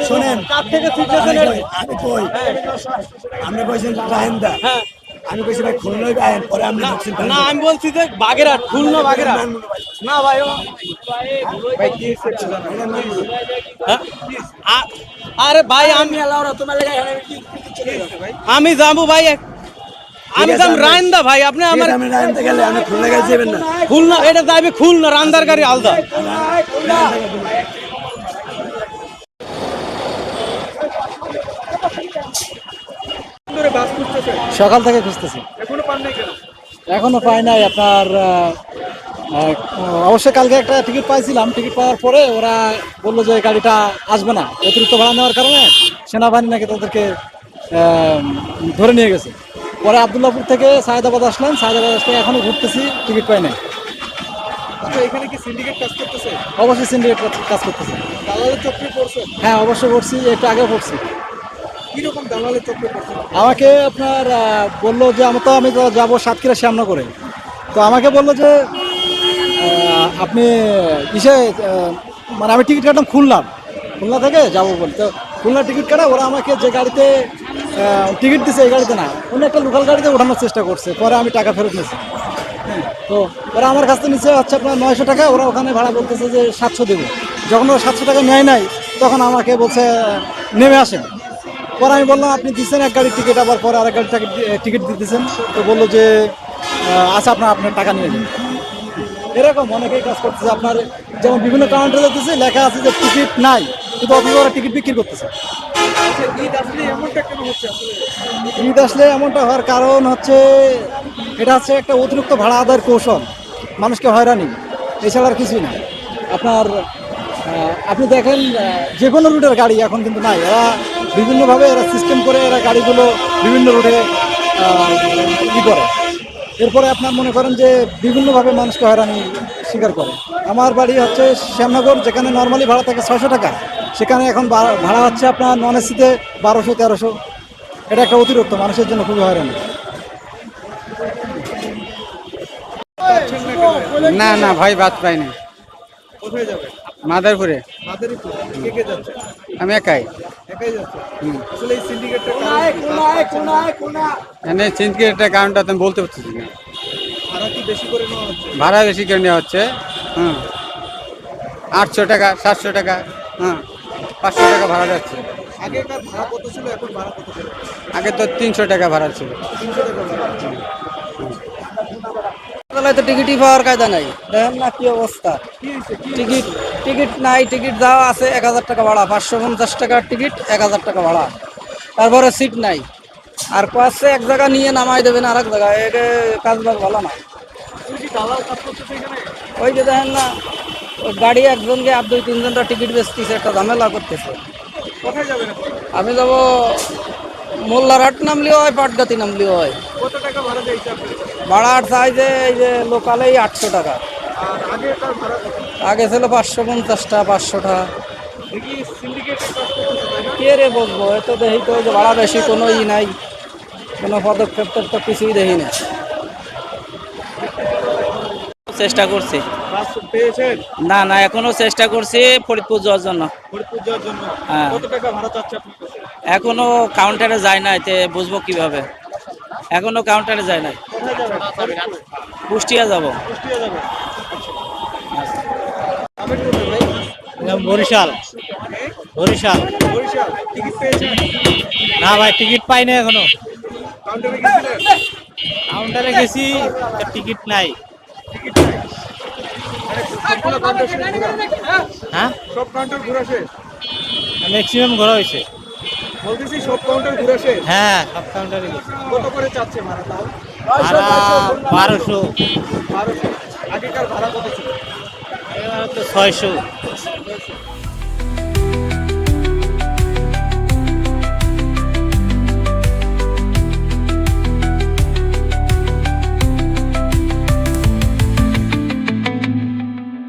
শোনেন, আমি কই আপনি কইছেন রাহেন্দা, আমি কইছি ভাই খুলনায় আয়েন, পরে আপনি ঢুকছেন না আমি বলছি যে বাগেরহাট, খুলনা বাগেরহাট না ভাই ভাই কি হ্যাঁ? আরে ভাই আমি যাবো ভাই, আমি যাম রায়ন্দা ভাই। আপনি আমার আমি রাহেন্দা গেলে আমি খুলনা গেলে যাবেন না। খুলনা, এটা যাবে খুলনা, রান্দার গাড়ি আলাদা। সকাল থেকে খুঁজতেছি, এখনো পাই নাই। আপনার অবশ্যই কালকে একটা টিকিট পাইছিলাম, টিকিট পাওয়ার পরে ওরা বললো যে গাড়িটা আসবে না, অতিরিক্ত ভাড়া নেওয়ার কারণে সেনাবাহিনী নাকি তাদেরকে ধরে নিয়ে গেছে। পরে আবদুল্লাপুর থেকে সায়দাবাদ আসলাম, সায়দাবাদ আসলে এখনো ঘুরতেছি, টিকিট পাই নাই। এখানে কি সিন্ডিকেট কাজ করতেছে? অবশ্যই সিন্ডিকেট কাজ করতেছে। দালালের চক্রে পড়ছে? হ্যাঁ অবশ্যই পড়ছি, একটু আগেও পড়ছি। কিরকম দালালের চক্রে পড়ছে? আমাকে আপনার বললো যে আমি তো যাবো সাতক্ষীরা শ্যামনগরে, তো আমাকে বললো যে আপনি ইসে মানে আমি টিকিট কাটলাম খুলনা থেকে যাবো বলে। তো খুলনা টিকিট কাটা ওরা আমাকে যে গাড়িতে টিকিট দিছে এই গাড়িতে না, অন্য একটা লোকাল গাড়িতে ওঠানোর চেষ্টা করছে। পরে আমি টাকা ফেরত নিয়েছি। তো ওরা আমার কাছ থেকে নিচে হচ্ছে আপনার 900 টাকা, ওরা ওখানে ভাড়া বলতেছে যে 700 দেবো। যখন ওরা 700 টাকা নেয় নাই, তখন আমাকে বলছে নেমে আসেন। পরে আমি বললাম আপনি দিচ্ছেন এক গাড়ির টিকিট, আবার পরে আরেক গাড়ির টিকিট দিতেছেন। তো বললো যে আচ্ছা আপনার টাকা নিয়ে যান। এরকম অনেকেই কাজ করতেছে। আপনার যেমন বিভিন্ন কাউন্টারে যেতেছে লেখা আছে যে টিকিট নাই, কিন্তু অথচ ওরা টিকিট বিক্রি করতেছে। ঈদ আসলে এমনটা হওয়ার কারণ হচ্ছে, এটা হচ্ছে একটা অতিরিক্ত ভাড়া আদায়ের কৌশল, মানুষকে হয়রানি, এছাড়া আর কিছুই না। আপনার আপনি দেখেন যে কোনো রুটের গাড়ি এখন কিন্তু নাই, এরা বিভিন্নভাবে এরা সিস্টেম করে এরা গাড়িগুলো বিভিন্ন রুটে করে। এরপরে আপনার মনে করেন যে বিভিন্নভাবে মানুষকে হয়রানি স্বীকার করে। আমার বাড়ি হচ্ছে শ্যামনগর, যেখানে নর্মালি ভাড়া থাকে 600 টাকা, সেখানে এখন ভাড়া হচ্ছে আপনার নন এসিতে 1200-1300। এটা একটা অতিরিক্ত, মানুষের জন্য খুবই হয়রানি। না না ভাই, বাদ পাইনি। কোথায় যাবে? মাদারপুরে। মাদারীপুর। কে কে যাচ্ছে? আমি একাই। একাই যাচ্ছে? আসলে এই সিন্ডিকেটটা মানে সিন্ডিকেটের কারণটা তুমি বলতে পারছি না। ভাড়া কি বেশি করে নেওয়া হচ্ছে? ভাড়া বেশি করে নেওয়া হচ্ছে। 800 টাকা, 700 টাকা, 500 টাকা ভাড়া যাচ্ছে। আগেকার ভাড়া কত ছিল, এখন ভাড়া কত ছিল? আগে তো 300 টাকা ভাড়া ছিল। 300 টাকা ভাড়া। তো টিকিটই পাওয়ার কায়দা নাই, দেখেন না কি অবস্থা। টিকিট নাই, টিকিট দেওয়া আছে 1000 টাকা ভাড়া, 550 টাকার টিকিট, 1000 টাকা ভাড়া, তারপরে সিট নাই। আর পাশে এক জায়গা নিয়ে নামাই দেবেন আর এক জায়গায়, এটা কাজ বাজ ভালো না। ওই যে দেখেন না, ওই গাড়ি একজনকে আর 2-3জনটা টিকিট বেচতেছে, একটা ঝামেলা করতেছে। কোথায় যাবেন? আমি যাবো মোল্লারহাট নামলেও হয়, পাটগাতি নামলেও হয়। কত টাকা ভাড়া চাইছে আপনি? ভাড়া চাই যে এই যে লোকালেই 800 টাকা, আর আগেকার ভাড়া কত? আগে ছিল 550টা, 500টা। দেখি সিন্ডিকেটের কাজ করতেছে তাই না? কে রে বলবো, এত দেখি তো যে ভাড়া বেশি কোনো নাই, কোনো পদক্ষেপ তো কিছুই দেখি না। চেষ্টা করছি, বাস পেয়েছেন? না না এখনো চেষ্টা করছি ফরিদপুর যাওয়ার জন্য। ফরিদপুর যাওয়ার জন্য হ্যাঁ। কত টাকা ভাড়া চাচ্ছে আপনার কাছে? এখনো কাউন্টারে যায় না, এতে বুঝবো কিভাবে, এখনো কাউন্টারে যায় না। কোথায় যাবেন? ফরিদপুর। কুষ্টিয়া যাব। কুষ্টিয়া যাবেন? যাবেন কোথায় ভাই? বরিশাল। বরিশাল। টিকিট পেয়েছেন? না ভাই, টিকিট পাই না এখনো। কাউন্টারে গেছিলেন? কাউন্টারে গেছি, টিকিট নাই। টিকিট নাই? মানে সবগুলো কাউন্টার শেষ ঘোরা? হ্যাঁ, সব কাউন্টার ঘোরা শেষ? ম্যাক্সিমাম ঘোরা হয়েছে। বলতেছি সব কাউন্টার ঘোরা শেষ? হ্যাঁ, সব কাউন্টারে গেছি। কত করে চাচ্ছে ভাড়া তাও? ভাড়া 1200, 1200। আগেকার ভাড়া কত ছিল? 600।